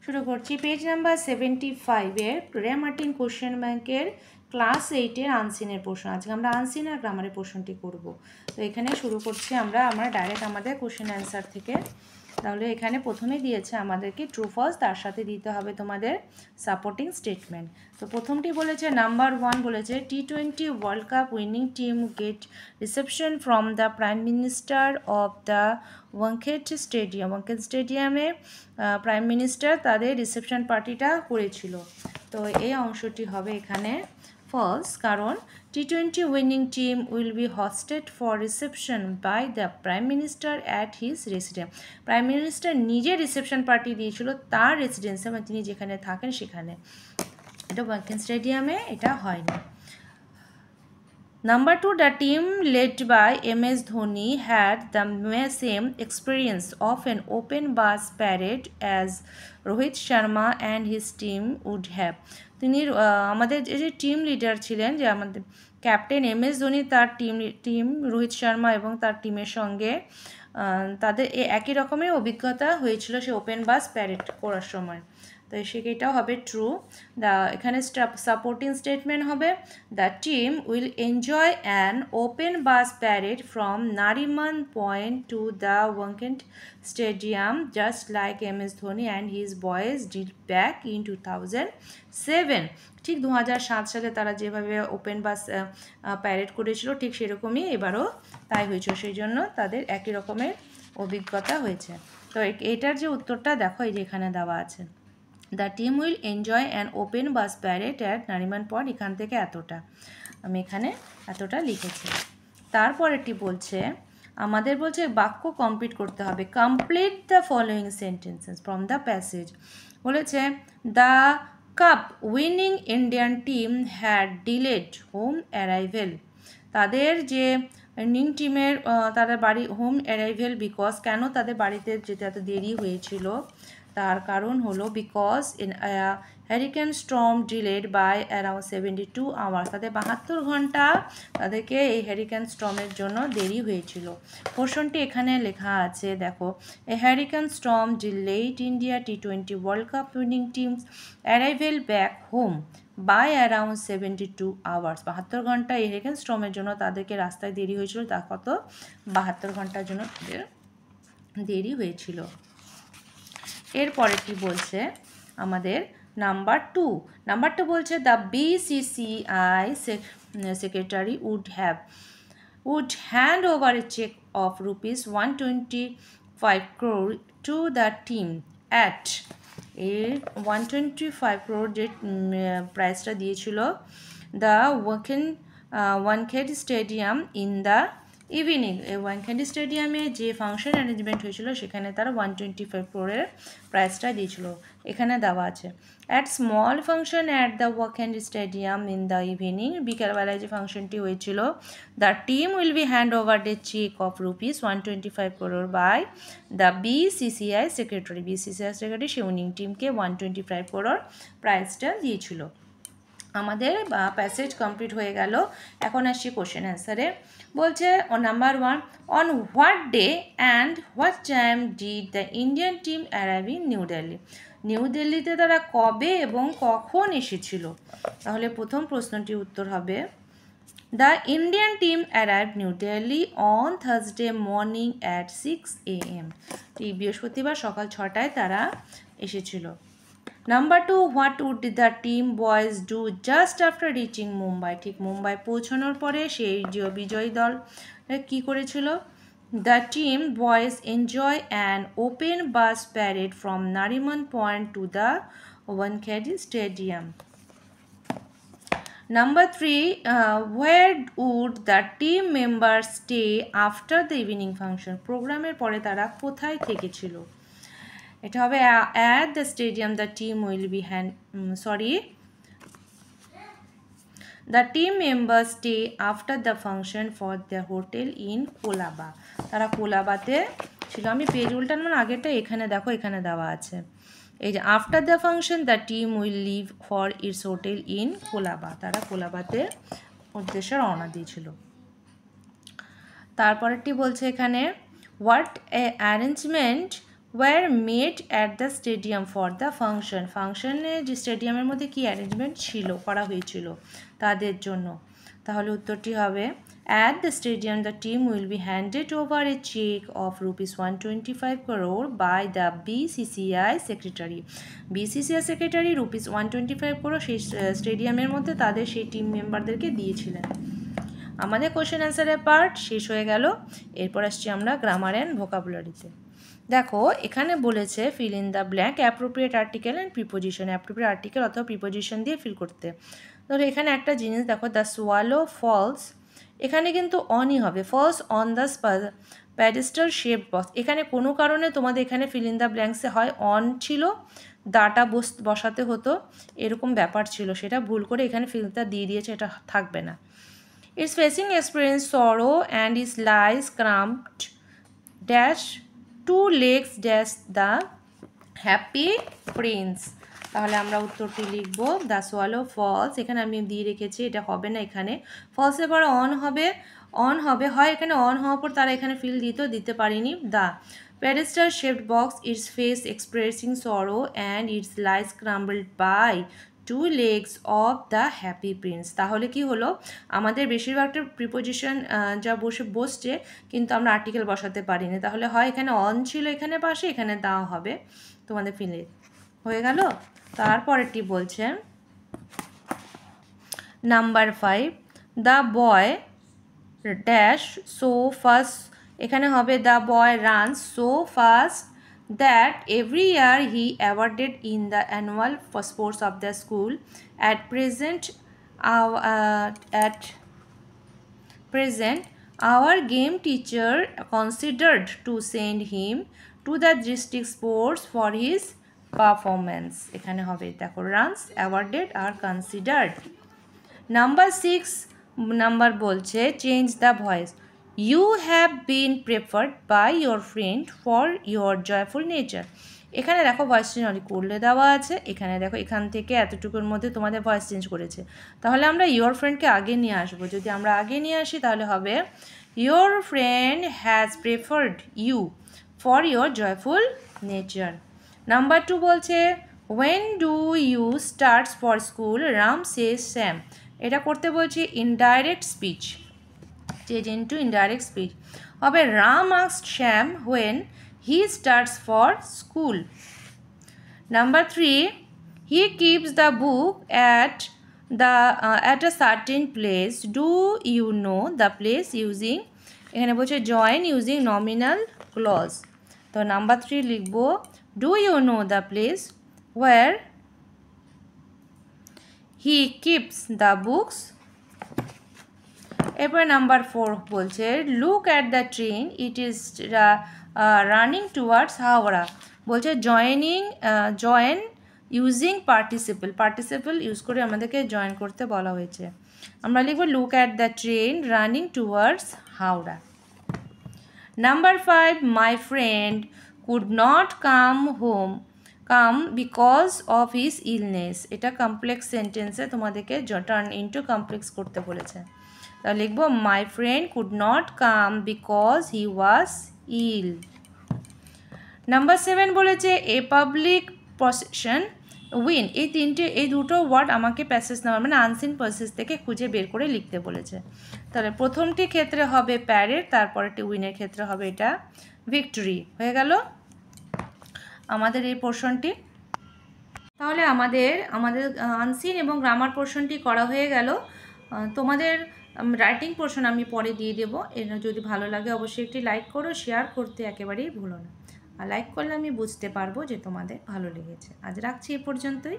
শুরু করছি page number 75-এর রে মার্টিন কোশ্চেন ব্যাংকের ক্লাস 8-এর আনসিনের প্রশ্ন। আজকে আমরা আনসিন আর গ্রামারের প্রশ্নটি করব। তো এখানে শুরু করছি আমরা ডাইরেক্ট আমাদের কোশ্চেন অ্যান্সার থেকে। তাহলে এখানে প্রথমে দিয়েছে আমাদেরকে ট্রু ফলস, তার সাথে দিতে হবে তোমাদের সাপোর্টিং স্টেটমেন্ট। তো প্রথমটি বলেছে নাম্বার 1 বলেছে T20 world cup winning team get reception from the prime minister of the Wankhede stadium. Wankhede স্টেডিয়ামে প্রাইম মিনিস্টার তাদের রিসেপশন পার্টিটা করেছিল। তো এই অংশটি হবে এখানে ফলস, কারণ T20 winning team will be hosted for reception by the prime minister at his residence. Prime minister নিজে রিসেপশন পার্টি দিয়েছিল তার রেসিডেন্সে, মানে তিনি যেখানে থাকেন সেখানে। এটা ওয়াংখেড স্টেডিয়ামে এটা হয়নি। Number 2, the team led by MS Dhoni had the same experience of an open bus parade as Rohit Sharma and his team would have. তিনি আমাদের যে টিম লিডার ছিলেন, যে আমাদের ক্যাপ্টেন MS ধোনি, তার টিম রোহিত শর্মা এবং তার টিমের সঙ্গে তাদের একই রকমের অভিজ্ঞতা হয়েছিল সে ওপেন বাস প্যারেড করার সময়। তো সেটাও হবে ট্রু। এখানে সাপোর্টিং স্টেটমেন্ট হবে the team will enjoy an open bus parade from Nariman point to the Wankhede stadium just like MS Dhoni and his boys did back in 2007। ঠিক 2007 সালে তারা যেভাবে ওপেন বাস প্যারেড করেছিল ঠিক সেরকমই এবারও তাই হয়েছিল, সেই জন্য তাদের একই রকমের অভিজ্ঞতা হয়েছে। তো এটার যে উত্তরটা দেখো এই যে এখানে দেওয়া আছে, the team will enjoy an open bus parade at Nariman point, এখান থেকে এতটা আমি এখানে এতটা লিখেছি। তারপরেরটি বলছে আমাদের বলছে বাক্য কমপ্লিট করতে হবে। Complete the following sentences from the passage. বলেছে the cup winning Indian team had delayed home arrival. তাদের যে উইনিং টিমের তাদের বাড়ি হোম অ্যারাইভেল বিকজ, কেন তাদের বাড়িতে যেতে এত দেরি হয়েছিল তার কারণ হলো because in hurricane storm delayed by around 72 hours. তাদের 72 ঘন্টা তাদেরকে এই হ্যারিকেন স্টর্মের জন্য দেরি হয়েছিল। পোর্শনটি এখানে লেখা আছে দেখো, a hurricane storm delayed India T20 world cup winning teams arrival back home by around 72 hours. 72 ঘন্টা এই হ্যারিকেন স্টর্মের জন্য তাদেরকে রাস্তায় দেরি হয়েছিল। তা কত? 72 ঘন্টার জন্য তাদের দেরি হয়েছিল। এরপরে কি বলছে আমাদের নাম্বার 2 বলছে the BCCI secretary would hand over a check of rupees 125 crore to the team at 125 crore যে প্রাইসটা দিয়েছিল the Wankhede stadium in the evening. Wankhede স্টেডিয়ামে যে ফাংশন অ্যারেঞ্জমেন্ট হয়েছিল সেখানে তারা 125 ক্রোরের প্রাইসটা দিয়েছিল, এখানে দেওয়া আছে। At small function at the Wankhede stadium in the evening, বিকালবেলায় যে ফাংশনটি হয়েছিল, the team will be hand over the cheque of rupees 125 crore by the BCCI secretary. BCCI secretary সে উইনিং টিমকে 125 crore প্রাইসটা দিয়েছিল। আমাদের প্যাসেজ কমপ্লিট হয়ে গেল। এখন আসছি কোশ্চেন অ্যান্সারে। বলছে number 1, on what day and what time did the Indian team arrive in new Delhi. New দিল্লিতে তারা কবে এবং কখন এসেছিল? তাহলে প্রথম প্রশ্নটির উত্তর হবে the Indian team arrive new Delhi on Thursday morning at 6 AM। এই বৃহস্পতিবার সকাল 6টায় তারা এসেছিল। Number 2, what would the team boys do just after reaching Mumbai. ঠিক মুম্বাই পৌঁছানোর পরে সেই বিজয়ী দল কী করেছিল? The team boys enjoy an open bus parade from Nariman point to the Wankhede stadium. Number 3, where would the team member stay after the evening function. প্রোগ্রামের পরে তারা কোথায় থেকেছিল? এটা হবে at the stadium the team will B the team member stay after the function for the hotel in Colaba. তারা কোলাবাতে ছিল। আমি page উল্টানোর আগেরটা এখানে দেখো, এখানে দেওয়া আছে এই যে after the function the team will leave for its hotel in Colaba. তারা কোলাবাতে উদ্দেশ্যে রওনা দিয়েছিল। তারপরেরটি বলছে এখানে what arrangement were made at the stadium for the function. ফাংশনে যে স্টেডিয়ামের মধ্যে কী অ্যারেঞ্জমেন্ট ছিল, করা হয়েছিল তাদের জন্য। তাহলে উত্তরটি হবে at the stadium the team will be handed over a cheque of ₹125 crore by the BCCI secretary. BCCI secretary ₹125 crore সেই স্টেডিয়ামের মধ্যে তাদের সেই টিম মেম্বারদেরকে দিয়েছিলেন। আমাদের কোশ্চেন অ্যান্সারের পার্ট শেষ হয়ে গেল। এরপর আসছি আমরা গ্রামার অ্যান্ড ভোকাবুলারিতে। দেখো এখানে বলেছে fill in the blank appropriate article and preposition. Appropriate article অথবা প্রিপোজিশন দিয়ে ফিল করতে। ধরো এখানে একটা জিনিস দেখো, দ্য সোয়ালো ফলস, এখানে কিন্তু অনই হবে, false on the pedestal shape box. এখানে কোনো কারণে তোমাদের এখানে ফিল ইন দ্য ব্ল্যাঙ্কসে হয় অন ছিল, দাটা বসাতে হতো, এরকম ব্যাপার ছিল, সেটা ভুল করে এখানে ফিলটা দিয়ে দিয়েছে, এটা থাকবে না। It's facing experience sorrow and his lies cramped dash two legs dash the happy prince। তাহলে আমরা উত্তরটি লিখব দ্য সোয়ালো ফলস। এখানে আমি দিয়ে রেখেছি, এটা হবে না, এখানে ফলসের পরে অন হবে, অন হবে হয় এখানে অন হওয়ার পর তারা এখানে ফিল দিতে পারিনি। The pedestal shaped box, its face expressing sorrow and its lies crumbled by two legs of the happy prince. তাহলে কি হলো, আমাদের বেশিরভাগটা প্রিপোজিশন যা বসছে, কিন্তু আমরা আর্টিকেল বসাতে পারিনি। তাহলে হয় এখানে অন ছিল এখানে পাশে, এখানে দেওয়া হবে তোমাদের ফিলে হয়ে গেল। তারপরেরটি বলছে number 5, the boy dash so fast, এখানে হবে the boy runs so fast that every year he awarded in the annual sports of the school. At present our game teacher considered to send him to the district sports for his performance। এখানে হবে দেখো runs, awarded আর considered। Number 6 number বলছে change the voice. You have been preferred by your friend for your joyful nature। এখানে দেখো voice change অনেক করলে দেওয়া আছে, এখানে দেখো এখান থেকে এতটুকুর মধ্যে তোমাদের ভয়েস চেঞ্জ করেছে। তাহলে আমরা ইয়োর ফ্রেন্ডকে আগে নিয়ে আসবো। যদি আমরা আগে নিয়ে আসি তাহলে হবে your friend has preferred you for your joyful nature. Number 2 বলছে when do you start for school, Ram says Sam। এটা করতে বলছি indirect speech, change into indirect speech হবে Ram asked Sam when he starts for school। Number 3, he keeps the book at a certain place, do you know the place, using এখানে বলছে join using nominal clause। তো number 3 লিখব do you know the place where he keeps the books। এরপর number 4 বলছে look at the train, it is running towards Howrah. বলছে join using participle use করে আমাদেরকে join করতে বলা হয়েছে। আমরা লিখব look at the train running towards Howrah. Number 5, my friend could not come because of his illness. এটা কমপ্লেক্স সেন্টেন্সে তোমাদেরকে টার্ন ইনটু কমপ্লেক্স করতে বলেছে। তাহলে লিখব my friend could not come because he was ill. Number 7 বলেছে এ পাবলিক পসেশন উইন। এই দুটো ওয়ার্ড আমাকে প্যাসেজ নাম্বার মানে আনসিন প্যাসেজ থেকে খুঁজে বের করে লিখতে বলেছে। তাহলে প্রথমটি ক্ষেত্রে হবে প্যারেড, তারপরেরটি উইনের ক্ষেত্রে হবে এটা ভিক্টরি। হয়ে গেল আমাদের এই পোর্শনটি। তাহলে আমাদের আনসিন এবং গ্রামার পোর্শনটি করা হয়ে গেল। তোমাদের রাইটিং পোর্শন আমি পরে দিয়ে দেবো। এর যদি ভালো লাগে অবশ্যই একটি লাইক করো, শেয়ার করতে একেবারেই ভুলো না। আর লাইক করলে আমি বুঝতে পারবো যে তোমাদের ভালো লেগেছে। আজ রাখছি এ পর্যন্তই।